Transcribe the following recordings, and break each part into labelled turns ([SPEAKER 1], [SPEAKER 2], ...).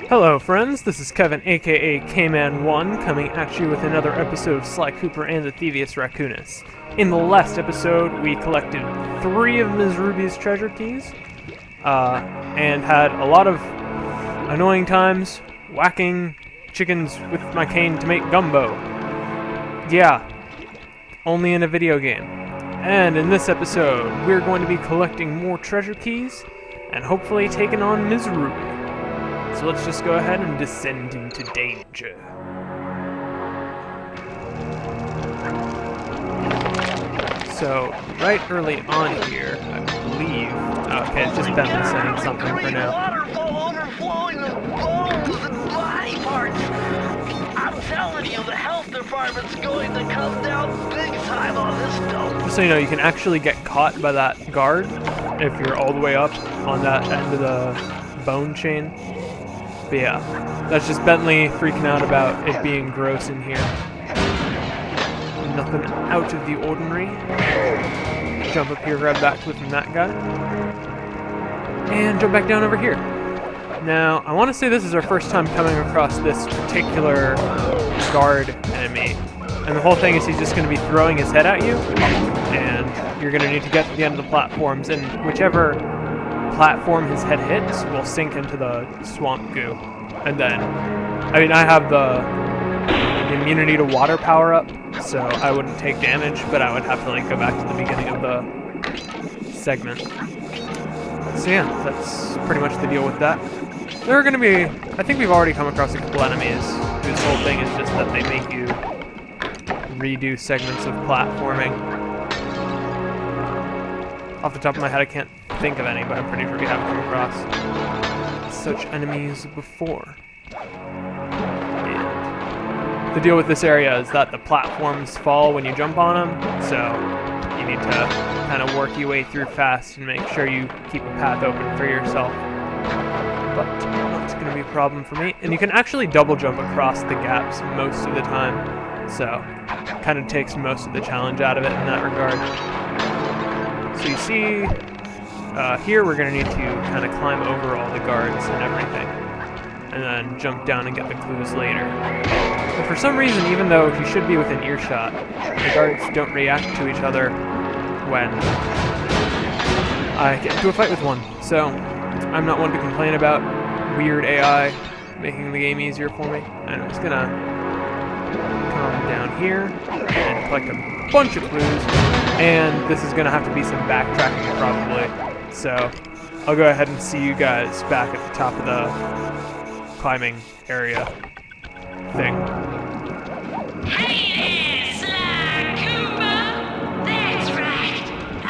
[SPEAKER 1] Hello friends, this is Kevin aka K-Man1 coming at you with another episode of Sly Cooper and the Thievius Raccoonus. In the last episode, we collected 3 of Ms. Ruby's treasure keys, and had a lot of annoying times whacking chickens with my cane to make gumbo. Yeah, only in a video game. And in this episode, we're going to be collecting more treasure keys, and hopefully taking on Ms. Ruby. So let's just go ahead and descend into danger. So, right early on here, I believe... Okay, it's just Bentley saying something for now.
[SPEAKER 2] Waterfall overflowing with bones and body parts. I'm telling you, the health department's going to come down big time on this dope.
[SPEAKER 1] Just so you know, you can actually get caught by that guard if you're all the way up on that end of the bone chain. But yeah, that's just Bentley freaking out about it being gross in here. Nothing out of the ordinary. Jump up here, grab that clip from that guy. And jump back down over here. Now, I want to say this is our first time coming across this particular guard enemy. And the whole thing is he's just going to be throwing his head at you. And you're going to need to get to the end of the platforms, and whichever platform his head hits will sink into the swamp goo. And then, I mean, I have the immunity to water power up, so I wouldn't take damage, but I would have to like go back to the beginning of the segment. So yeah, that's pretty much the deal with that. There are going to be, I think we've already come across a couple enemies whose whole thing is just that they make you redo segments of platforming. Off the top of my head, I can't think of any, but I'm pretty sure we have come across such enemies before. And the deal with this area is that the platforms fall when you jump on them, so you need to kind of work your way through fast and make sure you keep a path open for yourself. But not going to be a problem for me. And you can actually double jump across the gaps most of the time, so it kind of takes most of the challenge out of it in that regard. So you see, here we're going to need to kind of climb over all the guards and everything, and then jump down and get the clues later. But for some reason, even though he should be within earshot, the guards don't react to each other when I get into a fight with one. So I'm not one to complain about weird AI making the game easier for me. And I'm just going to come down here and collect a bunch of clues. And this is going to have to be some backtracking probably. So I'll go ahead and see you guys back at the top of the climbing area thing.
[SPEAKER 3] Hey there, Sly Cooper! That's right, I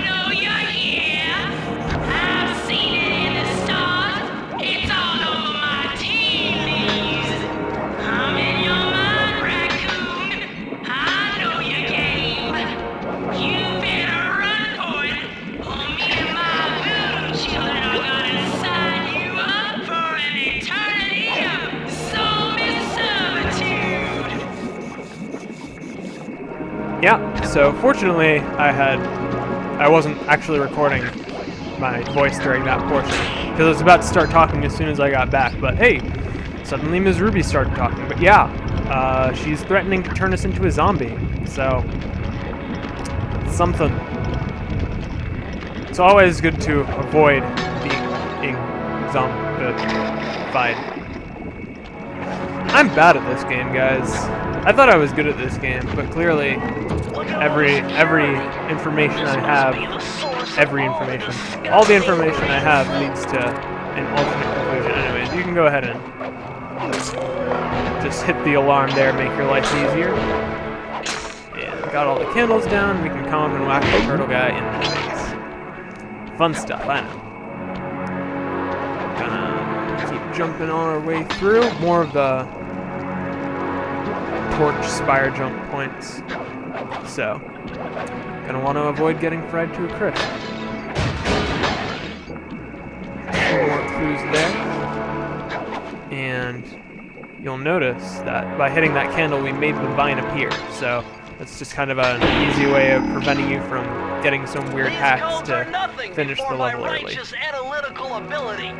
[SPEAKER 3] know you're here. I've seen it in the stars. It's all over my tea leaves. I'm in your mind, raccoon. I know your game. You better run for it, or me and my little children are gonna sign you up for an eternity of soulless servitude.
[SPEAKER 1] Yeah, so fortunately I wasn't actually recording my voice during that portion, because I was about to start talking as soon as I got back, but hey, suddenly Ms. Ruby started talking. But yeah, she's threatening to turn us into a zombie, so it's something. It's always good to avoid being zombified. I'm bad at this game, guys. I thought I was good at this game, but clearly every information I have, all the information I have leads to an alternate conclusion. Anyways, you can go ahead and just hit the alarm there, make your life easier. And got all the candles down, we can come up and whack the turtle guy in the face. Fun stuff, I know. Gonna keep jumping on our way through. More of the torch spire jump points. So, gonna want to avoid getting fried to a crisp. Some more clues there. And you'll notice that by hitting that candle, we made the vine appear. So, that's just kind of an easy way of preventing you from getting some weird hacks to finish the level early.
[SPEAKER 2] Analytical ability.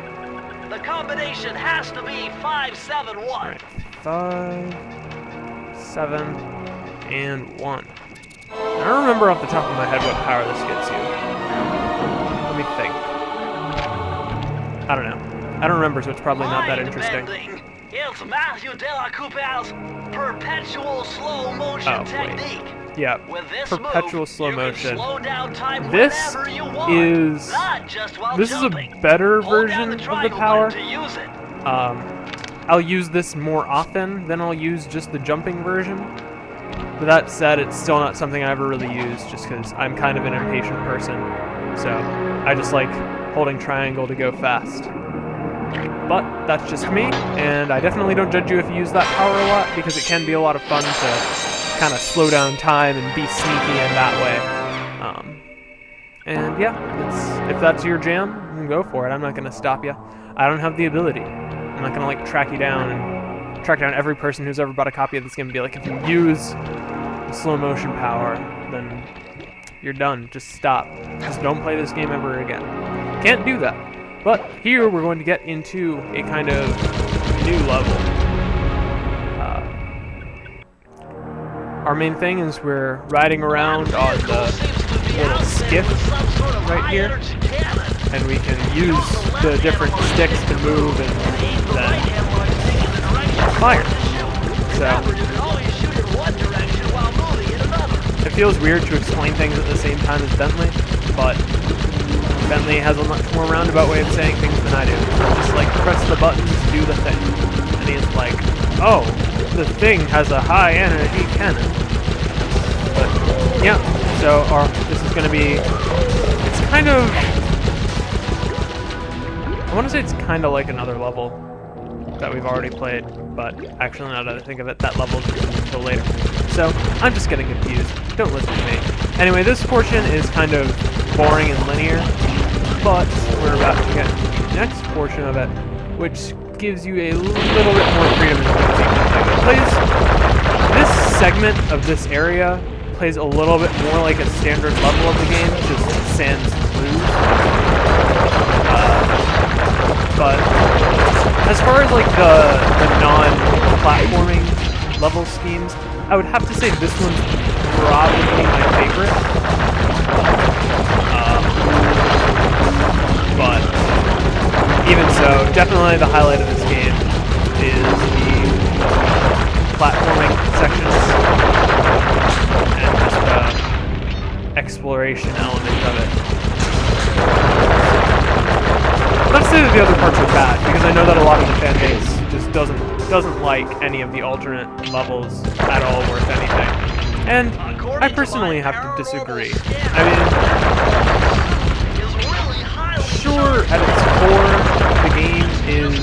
[SPEAKER 2] The combination has to be 571.
[SPEAKER 1] Alright, 5, 7, and 1. I don't remember off the top of my head what power this gets you. Let me think. I don't know. I don't remember, so it's probably not that interesting.
[SPEAKER 2] It's Matthew De La Coupe's perpetual slow motion technique.
[SPEAKER 1] Yeah,
[SPEAKER 2] With this
[SPEAKER 1] perpetual
[SPEAKER 2] move,
[SPEAKER 1] slow
[SPEAKER 2] you can
[SPEAKER 1] motion.
[SPEAKER 2] slow down time
[SPEAKER 1] This
[SPEAKER 2] whenever you want,
[SPEAKER 1] is
[SPEAKER 2] not just while
[SPEAKER 1] this is a
[SPEAKER 2] jumping.
[SPEAKER 1] better
[SPEAKER 2] Hold down
[SPEAKER 1] version of the
[SPEAKER 2] triangle
[SPEAKER 1] power.
[SPEAKER 2] button to use it.
[SPEAKER 1] I'll use this more often than I'll use just the jumping version. But that said, it's still not something I ever really use, just because I'm kind of an impatient person. So I just like holding triangle to go fast. But that's just me, and I definitely don't judge you if you use that power a lot, because it can be a lot of fun to kind of slow down time and be sneaky in that way. And yeah, if that's your jam, go for it. I'm not going to stop you. I don't have the ability. I'm not going to like track you down and track down every person who's ever bought a copy of this game and be like, if you use the slow motion power, then you're done. Just stop. Just don't play this game ever again. Can't do that. But here we're going to get into a kind of new level. Our main thing is we're riding around on the little skiff right here, and we can use the different sticks to move and then fire. So it feels weird to explain things at the same time as Bentley, but Bentley has a much more roundabout way of saying things than I do. Just like press the buttons, do the thing. And he's like, oh, the thing has a high energy cannon. But yeah, so this is going to be, it's kind of, I want to say it's kind of like another level that we've already played, but actually now that I think of it, that level isn't until later. So I'm just getting confused. Don't listen to me. Anyway, this portion is kind of boring and linear, but we're about to get to the next portion of it, which gives you a little bit more freedom in this segment of this area plays a little bit more like a standard level of the game, just sans clues. But as far as like the non-platforming level schemes, I would have to say this one's probably my favorite. But even so, definitely the highlight of this game is the platforming sections and just the exploration element of it. Not to say that the other parts are bad, because I know that a lot of the fan base just doesn't like any of the alternate levels at all worth anything. And I personally have to disagree. I mean, sure, at its core, the game is,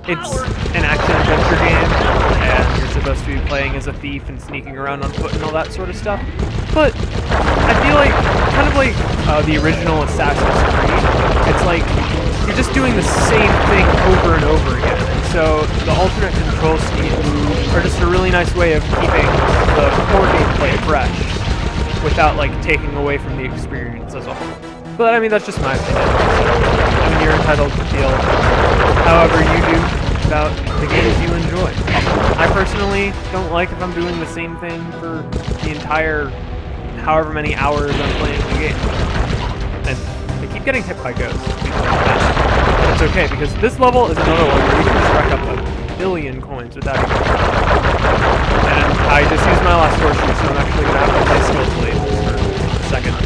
[SPEAKER 1] it's an action-adventure game, and you're supposed to be playing as a thief and sneaking around on foot and all that sort of stuff, but I feel like, kind of like the original Assassin's Creed, it's like, you're just doing the same thing over and over again, and so the alternate control schemes are just a really nice way of keeping the core gameplay fresh, without like taking away from the experience as a whole. But I mean, that's just my opinion. I mean, you're entitled to feel however you do about the games you enjoy. I personally don't like if I'm doing the same thing for the entire however many hours I'm playing the game. And I keep getting hit by ghosts. But it's okay, because this level is another one where you can just rack up a billion coins without even and I just used my last horseshoe, so I'm actually going to have to play skillfully for a second.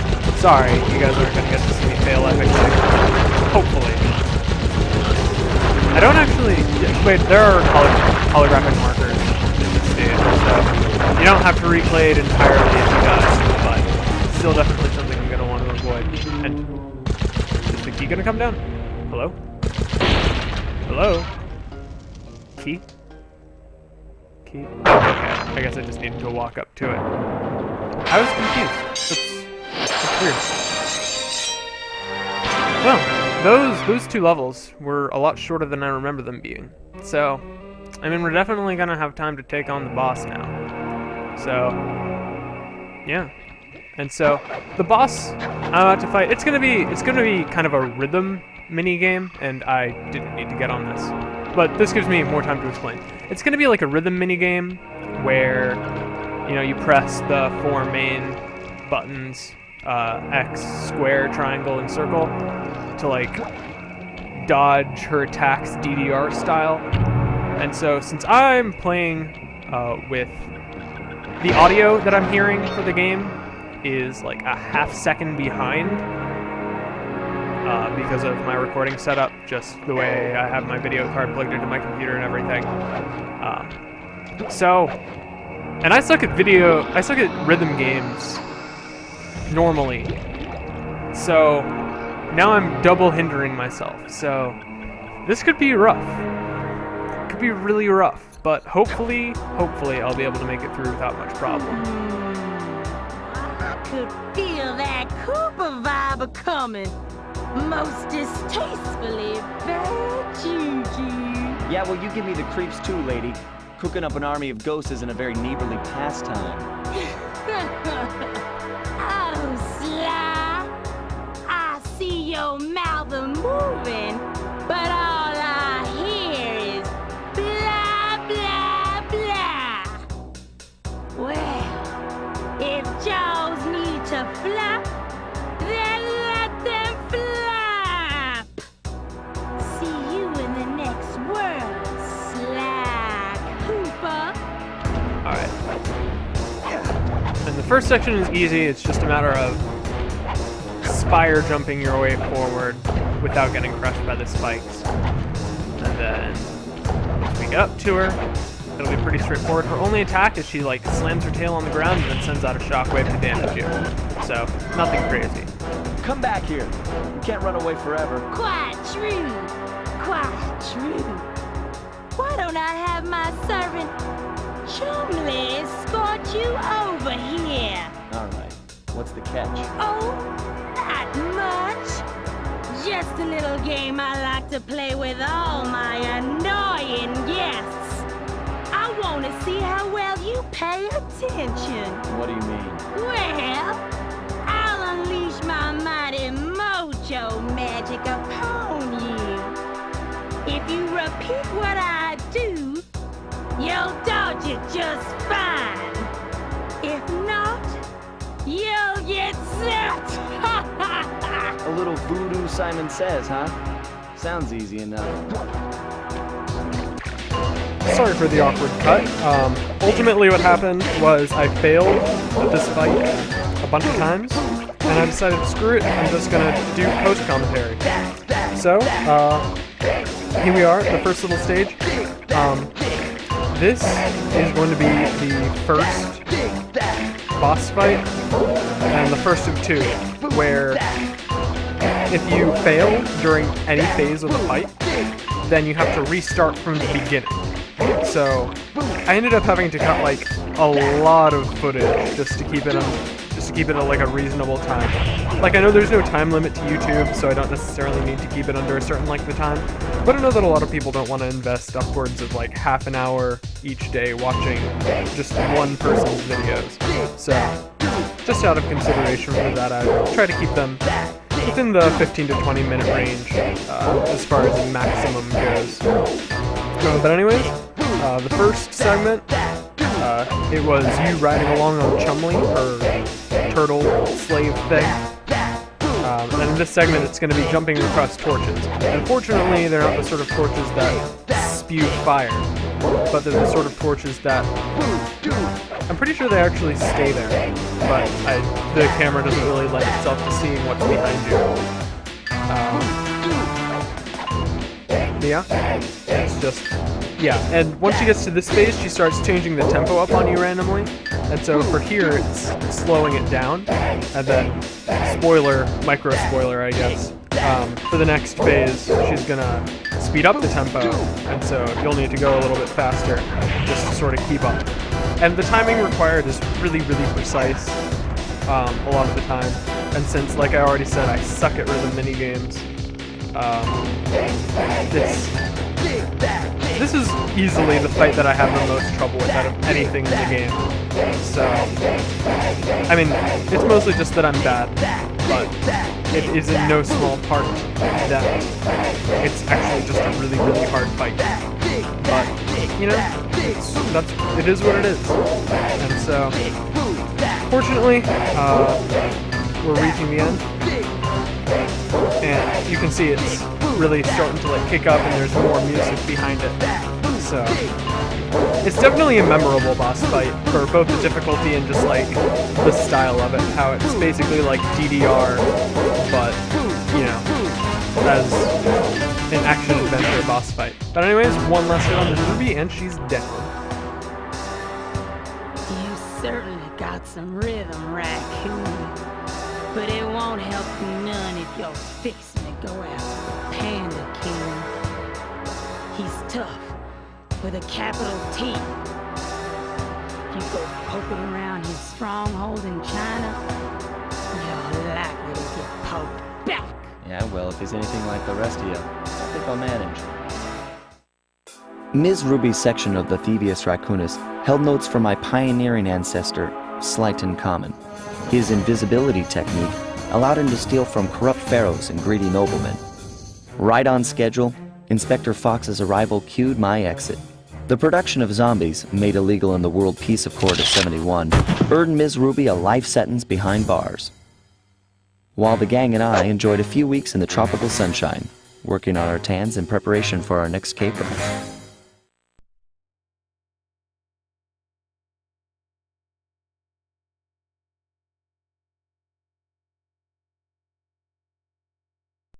[SPEAKER 1] Sorry, you guys aren't going to get to see me fail epically. Hopefully. I don't actually... Wait, there are holographic markers in this stage, so you don't have to replay it entirely if you die, but it's still definitely something I'm going to want to avoid. And is the key going to come down? Hello? Hello? Key? Key? Oh, okay. I guess I just needed to walk up to it. I was confused. That's weird. Well, those two levels were a lot shorter than I remember them being. So, I mean, we're definitely gonna have time to take on the boss now. So, yeah. And so, the boss I'm about to fight, it's gonna be kind of a rhythm mini game, and I didn't need to get on this. But this gives me more time to explain. It's going to be like a rhythm mini game where, you know, you press the 4 main buttons, X, square, triangle, and circle, to like dodge her attacks DDR style. And so since I'm playing with the audio that I'm hearing for the game is like a half second behind because of my recording setup, just the way I have my video card plugged into my computer and everything. And I suck at rhythm games normally. So now I'm double hindering myself. So this could be rough. It could be really rough. But hopefully I'll be able to make it through without much problem.
[SPEAKER 4] I could feel that Koopa vibe coming. Most distastefully bad juju.
[SPEAKER 5] Yeah, well, you give me the creeps too, lady. Cooking up an army of ghosts isn't a very neighborly pastime.
[SPEAKER 4] Oh, Sly. I see your mouth moving, but all I hear is blah, blah, blah. Well, if jaws need to flap, then let them flap. See you in the next world, Sly Cooper.
[SPEAKER 1] Alright. And the first section is easy, it's just a matter of spire jumping your way forward without getting crushed by the spikes. And then once we get up to her, it'll be pretty straightforward. Her only attack is she like slams her tail on the ground and then sends out a shockwave to damage you. So, nothing crazy.
[SPEAKER 5] Come back here. You can't run away forever.
[SPEAKER 4] Quite true. Quite true. Why don't I have my servant Chumley escort you over here?
[SPEAKER 5] All right. What's the catch?
[SPEAKER 4] Oh, not much. Just a little game I like to play with all my annoying guests. I want to see how well you pay attention.
[SPEAKER 5] What do you mean?
[SPEAKER 4] Well, I'll unleash my mighty mojo magic upon you. If you repeat what I do, you'll dodge it just fine. If not, you'll get zapped.
[SPEAKER 5] A little voodoo Simon Says, huh? Sounds easy enough.
[SPEAKER 6] Sorry for the awkward cut. Ultimately what happened was I failed at this fight a bunch of times, and I decided to screw it, I'm just gonna do post-commentary. So, here we are, the first little stage. This is going to be the first boss fight, and the first of 2, where if you fail during any phase of the fight, then you have to restart from the beginning. So I ended up having to cut like a lot of footage just to keep it at like a reasonable time. Like I know there's no time limit to YouTube, so I don't necessarily need to keep it under a certain length of time, but I know that a lot of people don't want to invest upwards of like half an hour each day watching just one person's videos. So just out of consideration for that, I try to keep them within the 15 to 20 minute range as far as the maximum goes. But anyways, the first segment, it was you riding along on Chumley, her turtle slave thing. And in this segment, it's going to be jumping across torches. Unfortunately, they're not the sort of torches that spew fire, but they're the sort of torches that I'm pretty sure they actually stay there, but the camera doesn't really lend itself to seeing what's behind you. It's just, and once she gets to this phase, she starts changing the tempo up on you randomly, and so for here, it's slowing it down, and then, micro spoiler, I guess, for the next phase, she's gonna speed up the tempo, and so you'll need to go a little bit faster just to sort of keep up. And the timing required is really, really precise a lot of the time. And since, like I already said, I suck at rhythm minigames, this is easily the fight that I have the most trouble with out of anything in the game. So, I mean, it's mostly just that I'm bad, but it is in no small part that it's actually just a really, really hard fight. But, you know, it is what it is. And so, fortunately, we're reaching the end. And you can see it's really starting to like kick up and there's more music behind it. So, it's definitely a memorable boss fight for both the difficulty and just like the style of it. How it's basically like DDR, but, you know, as an action-adventure boss fight. But anyways, one last hit on this Ruby, and she's down.
[SPEAKER 4] You certainly got some rhythm, Raccoon. But it won't help you none if you're fixing to go after Panda King. He's tough, with a capital T. If you go poking around his stronghold in China, you're likely to get poked back.
[SPEAKER 5] Yeah, well, if he's anything like the rest of you, I think I'll manage. Ms. Ruby's section of the Thievius Raccoonus held notes from my pioneering ancestor, Slighton Common. His invisibility technique allowed him to steal from corrupt pharaohs and greedy noblemen. Right on schedule, Inspector Fox's arrival cued my exit. The production of zombies, made illegal in the World Peace Accord of '71, earned Ms. Ruby a life sentence behind bars. While the gang and I enjoyed a few weeks in the tropical sunshine, working on our tans in preparation for our next caper.